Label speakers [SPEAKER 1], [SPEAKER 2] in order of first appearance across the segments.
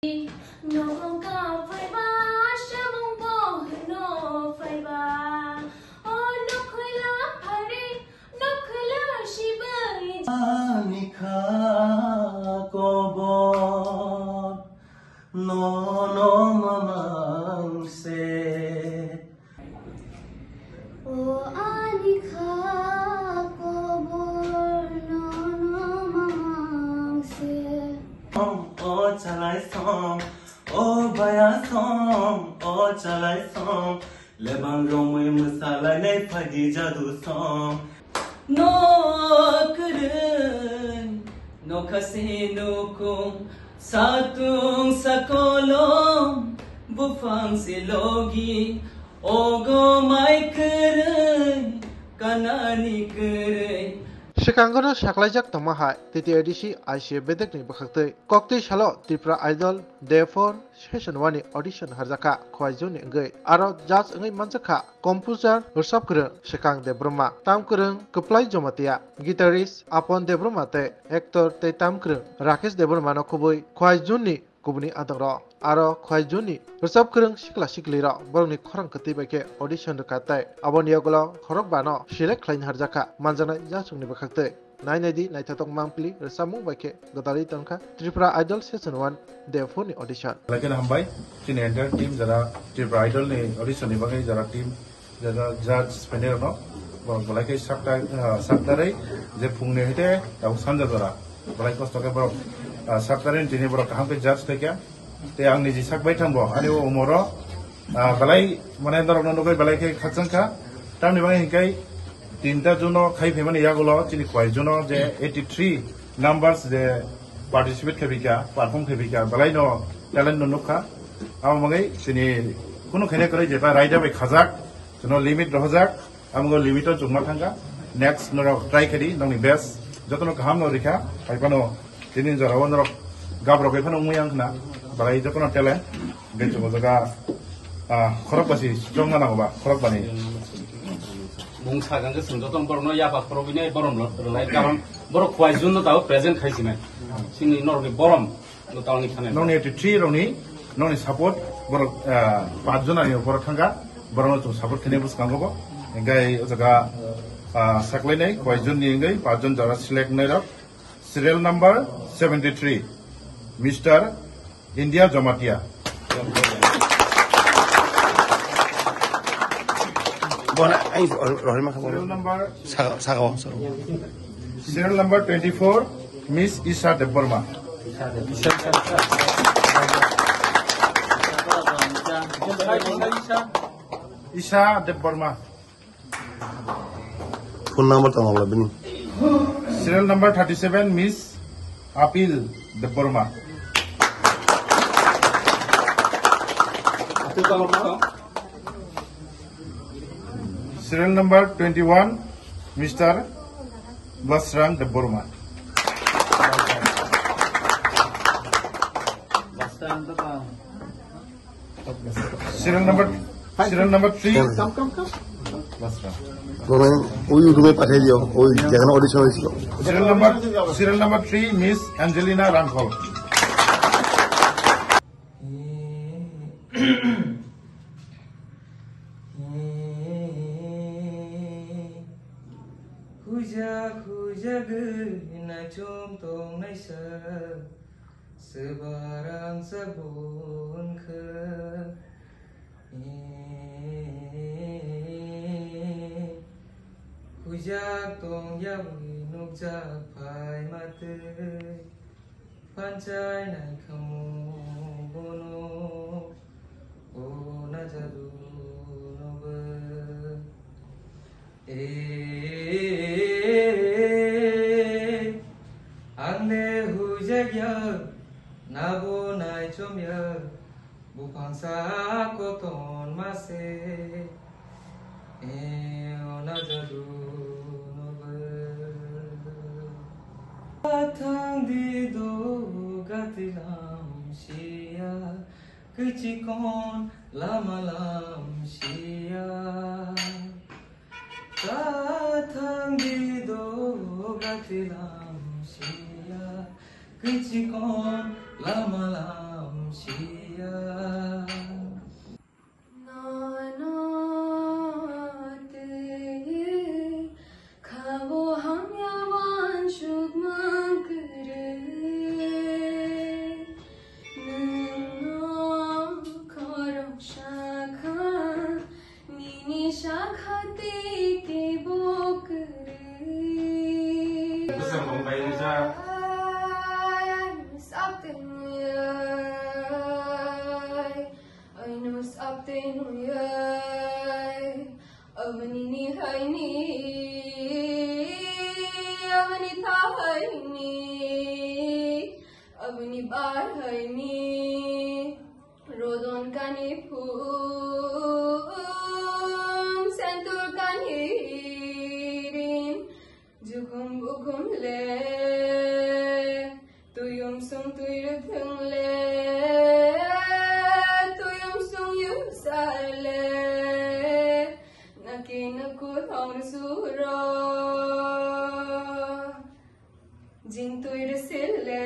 [SPEAKER 1] No fiber, shabong bo no fiber. Oh no khula phare, no khula shibai.
[SPEAKER 2] Anikha kobo no mamang se.
[SPEAKER 1] Oh anikha kobo no mamang se.
[SPEAKER 2] Oh chalai song, oh baya song, oh chalai song. Lebang romwe musala ne phagi jadu song. No kurun, no kasino kung satung sakolong bufang silogi. Ogo mai kurun, kanani kurun.
[SPEAKER 3] Shikangano Shaklajak Tamahai, TTADC, ICA Bedek Bakate, Kokti Shalo, Tripura Idol, therefore, Session 1 audition Harzaka, Kwajuni Ngay, Aro Jazz Ngay Manzaka, Composer, Ursap Kurung, Shikang de Bruma, Tam Kurung, Kuplai Jomatia, Guitarist, Upon de Brumate, Actor Te Tam Kurung, Rakesh de Brumano Kubui, Kwajuni, Kubuni Adara, Aro Kwajuni, Ursap Kurung, Shikla Shiklira, Borni Korang Katibake, audition Katai, Aboniagolo, Korokbano, Shilek Klein Harzaka, Manzana Jasung Bakate. 9ID Naitatok Mampli, Resamu Bake, Gotali Tonka, Tripura Idol Season 1, therefore audition.
[SPEAKER 4] Like an Hambai, in entire team, Zara, Tripura Idol audition, Ibaki, Zara team, Zara Judge Spenderno, like a Saktare, the Pungnete, Sandra, like was talking about Saktarin, Geneva, Hampe Judge Take, the Angniji Sakbaitambo, Adio Moro, Balai, Mananda Nogai, Balake, Katsanka, Tamibankai. Tinta Juno, Kai Pemani Yagulo, Chiliquai Juno, the 83 numbers, the participate Kavika, perform Kavika, Balino, Talent Nuka, Amangay, Sini, Kuno Kanaka, Japa, Rider by Kazak, to no limit Rozak, I'm going to limit to Matanga, next Nora Trikadi, Noni Best, Jotono Hamno Rika, Ipano, Tinin Zara, Gabro Pepano Muyangna, Balai Jotono Talent, get to Mozaga, Korokasi, Jonganova, Korokbani.
[SPEAKER 5] Mungsagan ke senjata berno ya pak provine borom lot terlai karon borok kuaizun no tahu present kaisi mai sini norgi borom no tahu ni kane
[SPEAKER 4] noni itu tri roni noni support borok 5 John ani borok thanga borom to support kene bus kango bo engai jaga saklai nei kuaizun ni engai 5 John jara select nei rok serial number 73 Mr. India Jomatia Serial number 24, Miss Isha Deborma. Isha Deborma.
[SPEAKER 6] Phone number tama bini.
[SPEAKER 4] Serial number 37, Miss Apil Deborma. Serial number 21, Mr. Basrang Deborma. Serial number 3. Serial number 3, Miss Angelina Rankol.
[SPEAKER 2] Nachum tong naisa sebarang sabun ke hujak tong yawi nukjak pai mate pancai nai kamu bono o najadu nobe Anne hujagya nabo nai chomya bupangsa koton mase onajadu nobe Atang di do gatilam shia kichikon lamalam shia Atang di do gatilam Kichikon lama lam
[SPEAKER 1] nuyay avani ni haini avani tha haini avani bar haini rodon kani phum sentur kani rin jukum bukum le tuyum sung tuyur thung le tuyum sung yum sa le nakin ku thong suro jing tuyur sil le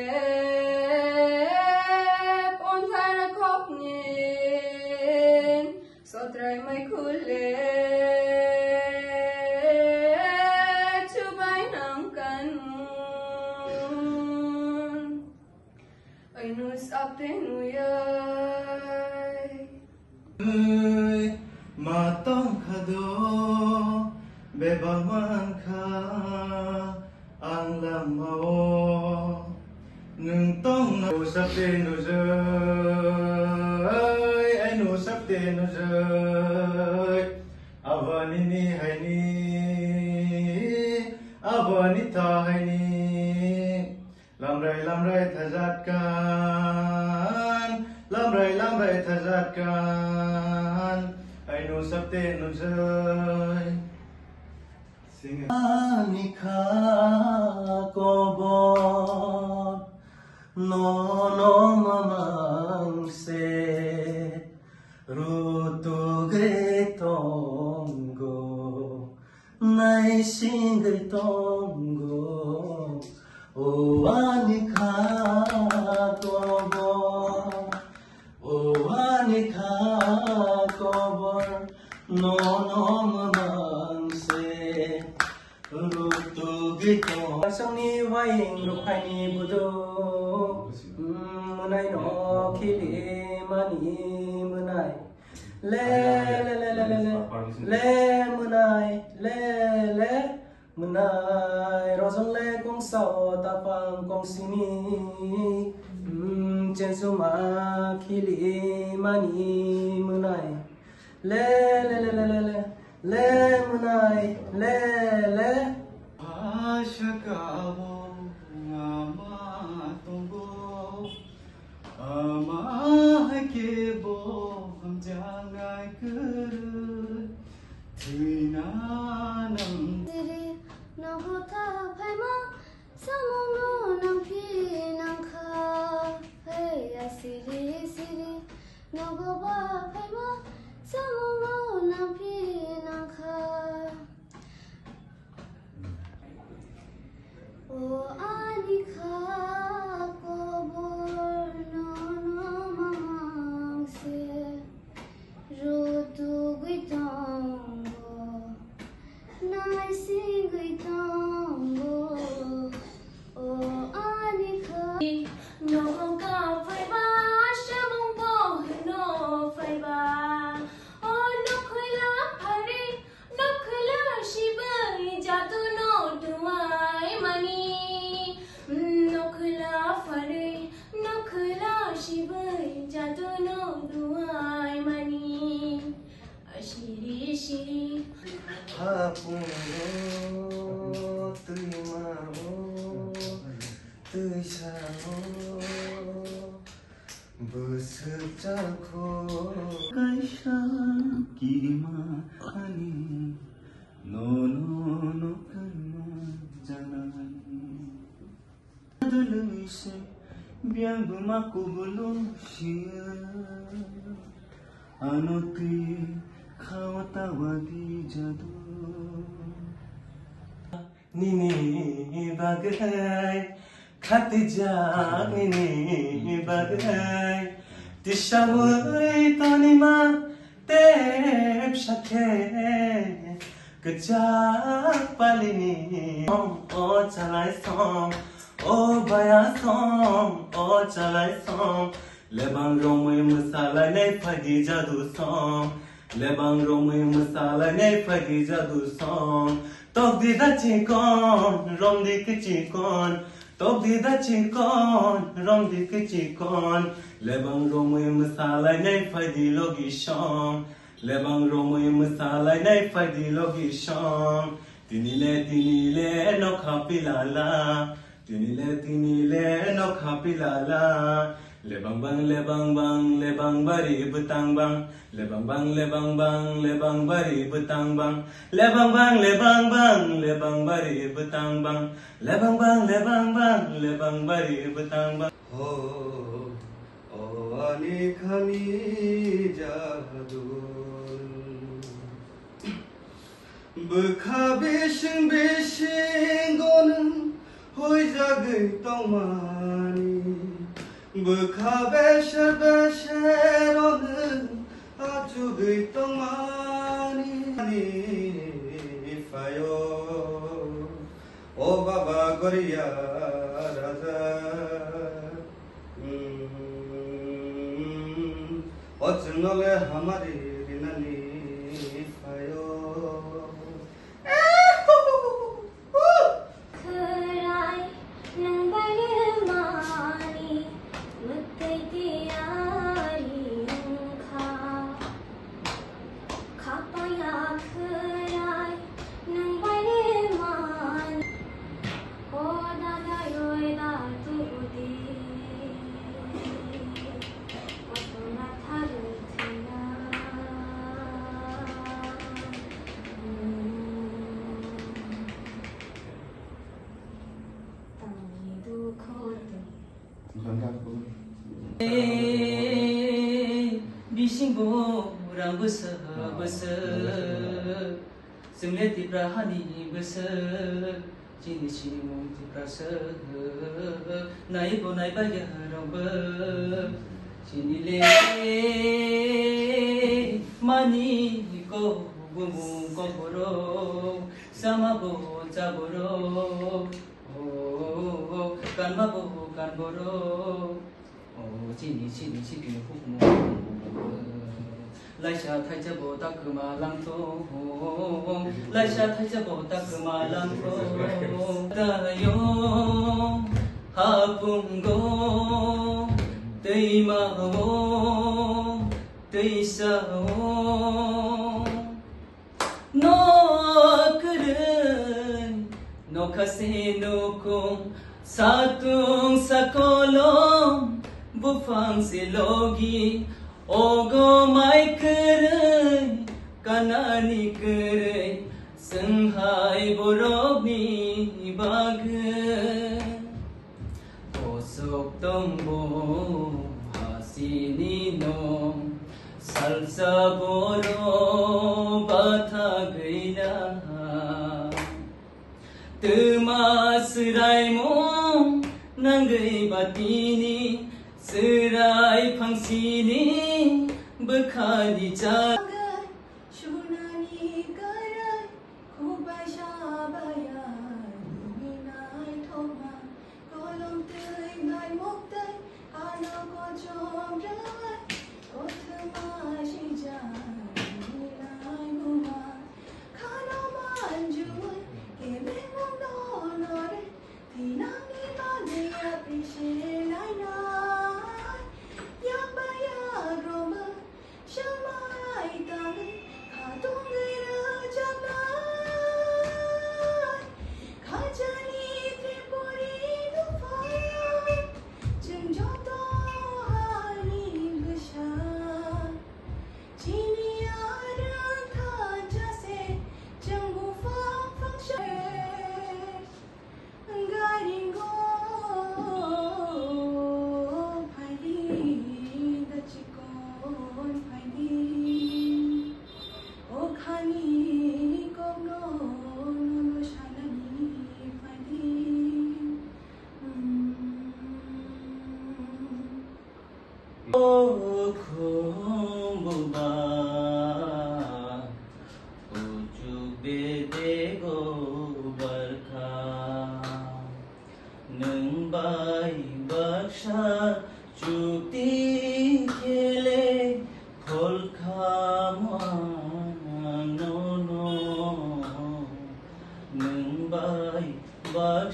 [SPEAKER 1] pon thara khop nin sotrai mai khule chubai nam kan ai nu sap te nu yai
[SPEAKER 2] ma tong khado be ba man kha ang lam mao nung tong na sap te nu jai ai nu sap te nu jai avani ni hai ni avani tha hai ni lam rai thajat kan lam rai thajat kan ai nu sap te nu jai sing ani kha ko bo no no mamang se rutu gre tongo nai sing gre tongo o ani kha ko bo o ani kha ko bo no no mamang se rutu gre tongo sang ni wai lu khai ni budo munai no khili mani munai le munai le munai rozong le kong sao ta pang kong sini chen su ma khili mani munai le munai le ashakabo ngama tongo ama ke bo ham jangai kuru thina nam
[SPEAKER 1] Siri naho tha phai ma samuno nam phi nam kha hey asiri siri naho ba phai ma samuno nam phi nam kha o ani kha ko bor no no mamang se rotu guitango nai sing guitango o ani kha no ka phai ba shamong bo no phai ba o no khula phare no khula shibai jatu no duai mani no khula phare no khula shibai jatu no duai mani ashiri shiri
[SPEAKER 2] hapungo tui maro tui sao busuk jakho kaisa kirima ani no kanma janai adulise biang buma kubulum shia anoti khawata wadi jadu nini bagai khatija nini bagai tishamui tonima tep shakhe kajak palini o chalai song o baya song o chalai song lebang romui masala nei phagi jadu song lebang romui masala nei phagi jadu song tok di da chi kon rom di ki chi kon tóc đi đã chỉ con rong đi cái chỉ con lệ bằng rồi mưa xa lại nay phải đi logi song lệ bằng rồi mưa xa lại nay phải đi logi song tini le no khapi la la tini le no khapi la la le bang bang bari butang bang le bang bari butang bang le bang bari butang bang le bang bari butang bang
[SPEAKER 6] oh ani khani jadul bukha besing gonun hoi jagai tongmani bukha besher onun aju gai tongmani fayo o baba goriya raja ochnole hamari rinani fayo
[SPEAKER 1] Kharai nang balemani mutai tiari kha khapaya kharai nang balemani o da da yoi da tu di o tu na tharu thina
[SPEAKER 7] Bisingbo rang besa semle tipra hani besa chini chini mong tipra sa nai ba ya rang ba chini le mani ko gumu ko boro sama bo chaboro kan boro chini huk mo lai sha thai cha bo ta kuma lang to lai sha thai cha bo ta kuma lang to ta yo ha pung go tei ma wo tei sa wo no kren no khase no kum satung sakolom bufang silogi ogo mai kerai kanani kerai senghai borobni bag osok tombo hasini nom salsa boro batha gaina tuma sirai mom nangai batini sirai pangsini bekhani cha
[SPEAKER 1] shunani karai khubai shabaya minai thoma kolom tei nai mok tei ana ko chom rai othma shija minai guma khana manju ke me mong no no re tinani ma ne appreciate nai na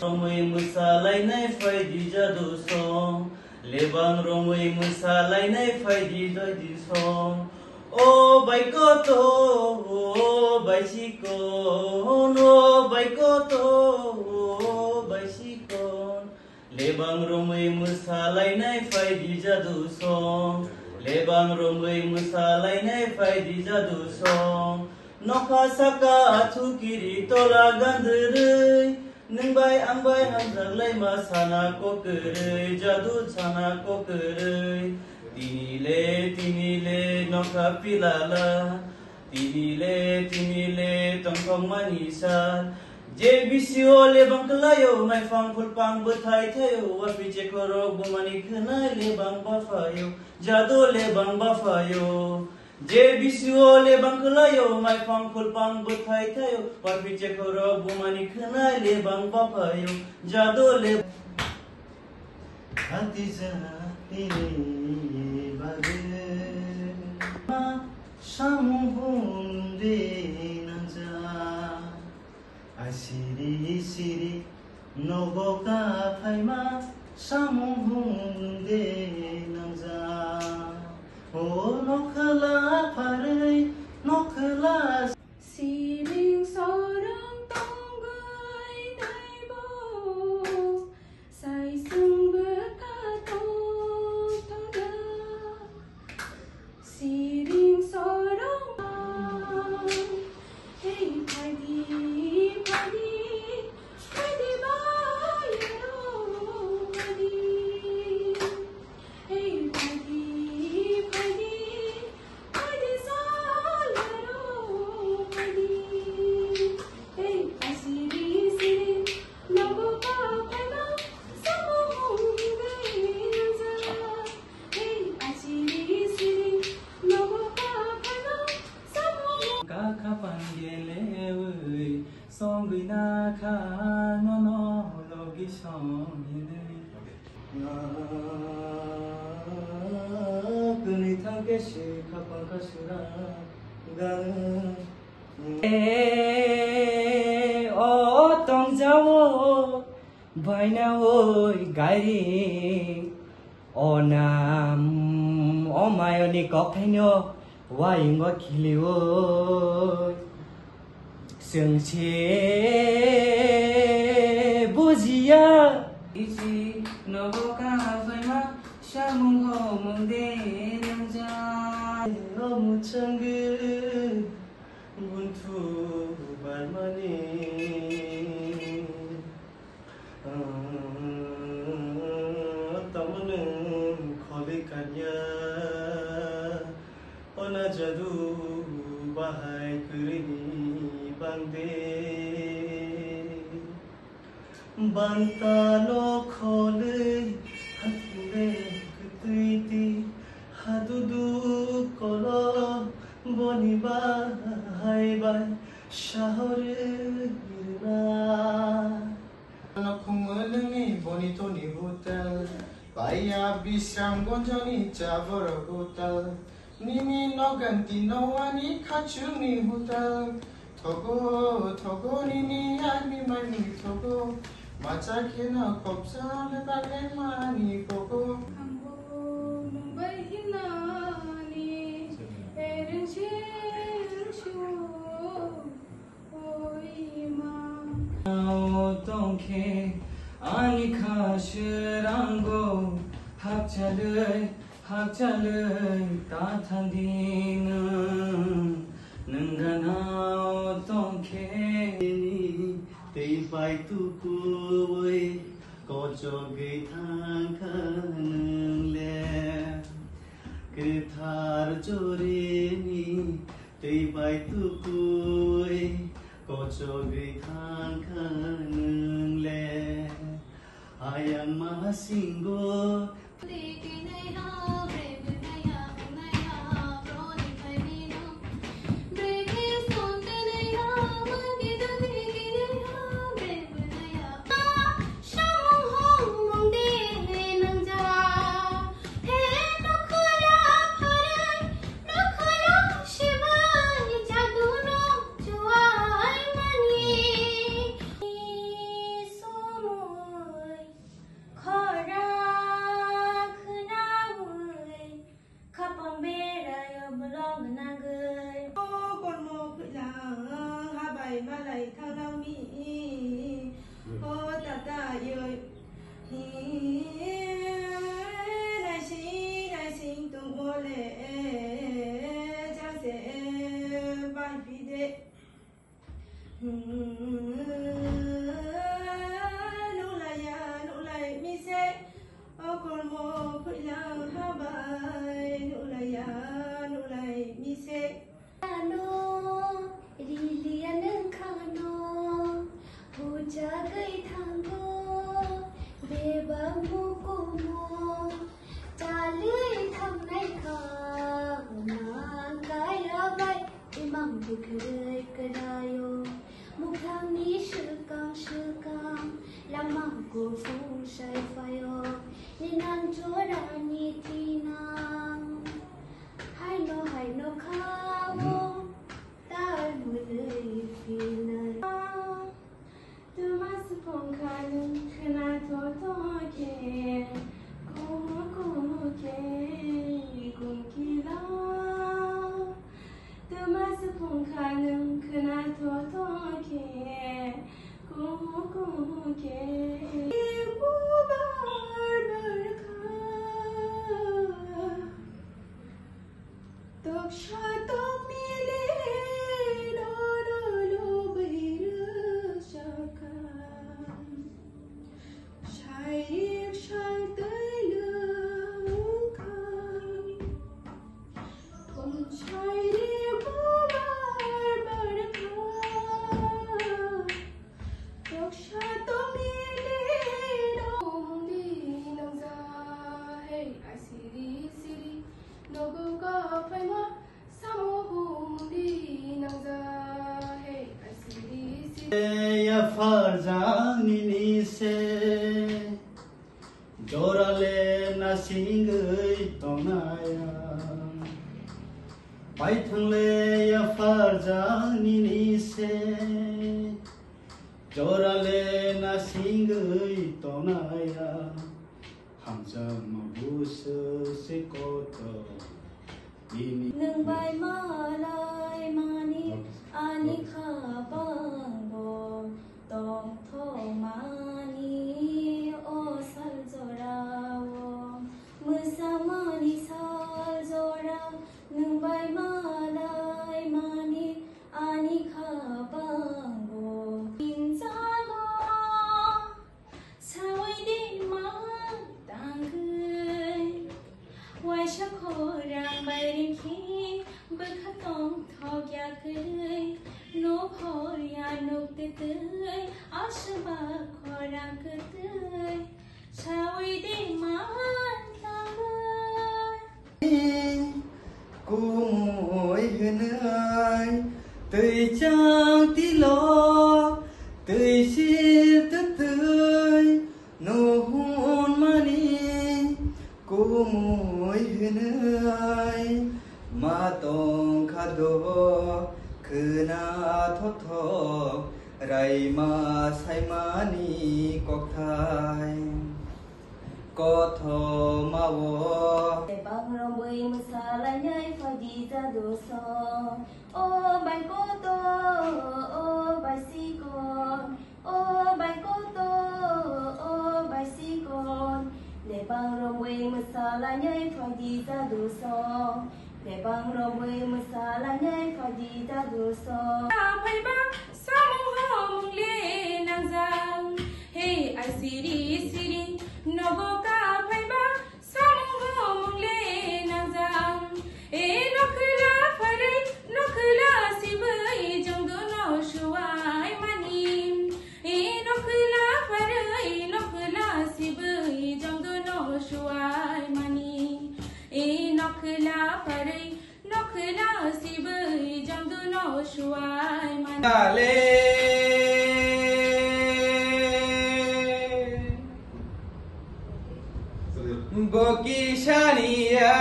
[SPEAKER 7] Mười mưa xa lấy nay lại nay phải đi đôi đi sông ô bay có tô ô bay chỉ con ô bay có tô ô bay chỉ con lê bang romai musa lại nay phải đi jadu sông lê bang romai musa lại nay phải đi jadu sông nokha saka thu kiri tola gandrei nung bai ang bai ham zalai ma sana ko kere jadu sana ko kere tini le nokha pilala tini le tongkong manisa je bisio le bang kelayo mai fang phul pang bethai thayo wa piche koro bumani khna le bang ba fayo jadu le bang ba fayo je bisio le bang kelayo mai fang phul pang bethai thayo wa piche koro bumani khna le bang ba fayo jadu le
[SPEAKER 2] hati ini bagi samuhun de nanja asiri siri noboka phaima samuhun de nanja o nokhala pharai nokhala
[SPEAKER 1] siling sorang tonggai naibo sai sung berkata tada siling sorang hey pagi pagi pagi bayaro pagi hey pagi pagi pagi salaro pagi hey asiri siri nago pa pena samung gaiza hey asiri siri nago pa pena samung
[SPEAKER 7] ka kha pangele oi song na kha no no logi song hine
[SPEAKER 2] kuni thake she khapa kasura gan
[SPEAKER 7] o tong jawo baina oi gari o nam o mayoni kophenyo wa ingo khiliwo sengche bujia isi noboka faima shamung ho mungde namja
[SPEAKER 2] Om changi buntu barmani tamun kholi kanya ona jadu bahai kurini bangde bantalo khole hatle kutuiti hadudu kolo boniba haibai shahore irna
[SPEAKER 3] nakumulungi bonito ni hotel baya bisam gonjoni chabor hotel nini noganti nowani khachuni hotel thogo nini ami mani thogo macha kena kopsa le bale mani koko
[SPEAKER 1] Ambo Mumbai hinani erin shu oi ma
[SPEAKER 7] tongke ani khashrango hakchalai ta thandin nunganao tongke
[SPEAKER 2] tei pai tu kuoi ko jogi thang khanung le kithar jore ni tei pai tu kuoi ko jogi thang khanung le ayang masingo
[SPEAKER 1] khora khna
[SPEAKER 8] ơi đại sinh tung bố lệ cha sẽ bài vì đệ nụ lại mi sẽ còn một khối lòng ha bài nụ lại mi sẽ
[SPEAKER 1] Lilian Kano, Puja Gai Tango, Beba Mukumo, Tali Tham Nai Ka, Kaya Bai, Imam Bukre Kadayo, Mukam Ni Shukam, Lamam Go Fu Shai Fayo, Ninan Jora Ni Tinam, Hai no Kawo.
[SPEAKER 8] Tumas pongkan kena toto ke kumu ke kila Tumas pongkan kena toto ke kumu ke Tok shatok mile
[SPEAKER 6] Ya farzani ni se jorale na singai tonaya pai thangle ya farzani ni se jorale na singai tonaya hamza mabus se koto ini
[SPEAKER 1] Nung bay malay mani ani khabang tong thong mani o sal zorao musamani sal zorao nung bay malay mani ani khabang inzalo sawai di ma tangkai wai shakorang bay ri bực tông thọ gia cười nô khor ya nô tê tươi asba khora tươi sao đi man tang
[SPEAKER 6] cô môi hỡi tươi trăng tí lo tươi xịt tươi nô hôn mani cô môi hỡi ma tong khado khna thotho rai ma sai mani kok thai ko tho ma wo
[SPEAKER 1] bang romui musala nyai phadi ta do so o bai ko to o bai si kon o bai ko to o bai si kon le bang romui musala nyai phadi ta do so để bang romui musala nhai phadi ta du so
[SPEAKER 8] phai ba samu hom le nang jang hey I siri nogo ka phai ba samu hom le nang jang e nokla sibai jong do no shuai mani e nokla sibai jong do no shuai mani e nokla sibai jong do no shuai mani
[SPEAKER 6] Boki Shania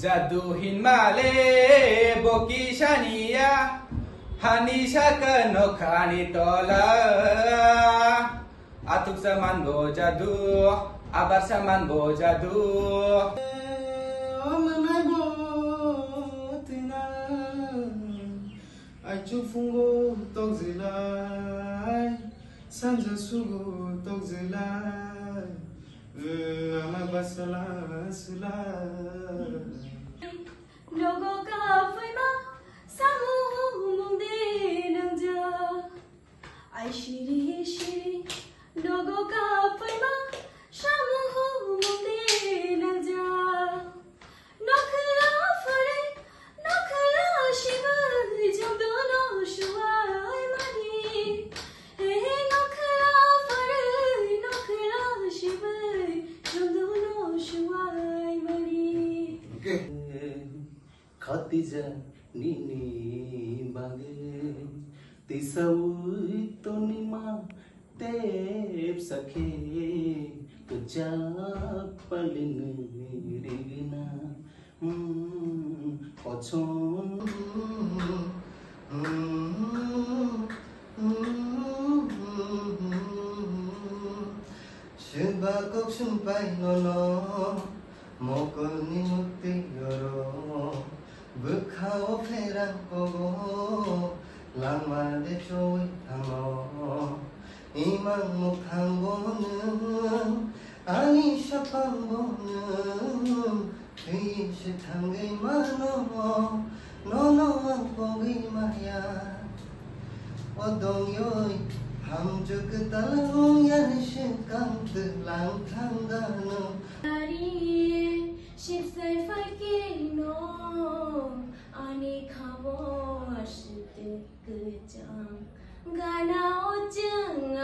[SPEAKER 6] Jadu Hinmale Boki Shania Hanisha Kano Khani Tola Atuk Saman Bo Jadu Abar Saman Bo Jadu
[SPEAKER 2] 아이쭈 풍고 떡질라이 산자 수고 떡질라이 아마 바살라 슬라
[SPEAKER 1] 너가 파이마 사무 몽데 낭자 아이시리 시리 너가 파이마 사무 몽데 낭자 너클라 파레 너클라 시바 jamdono shuai mani 너클라 파레 너클라 시바 jamdono shuai mani
[SPEAKER 2] Khatija निनी बागे तिसौई तोनिमा तेप सखे तुझा पलिन रिगना पछोन शिबा कोक्सुम पाइ ननो मोकोनि मुक्ति गरो बुखाओ फेरां कोगो लामा दे चोइ थाङो इमां मुखां बोनो आनि सापां बोनो थैस थांगै मानो ननो आं पोगै माया 어동 요이 함주 그 딸롱 야니신 깡트 랑탕가노
[SPEAKER 1] 아리 십살 파이케노 아니 카보 아시테 그장 가나 오증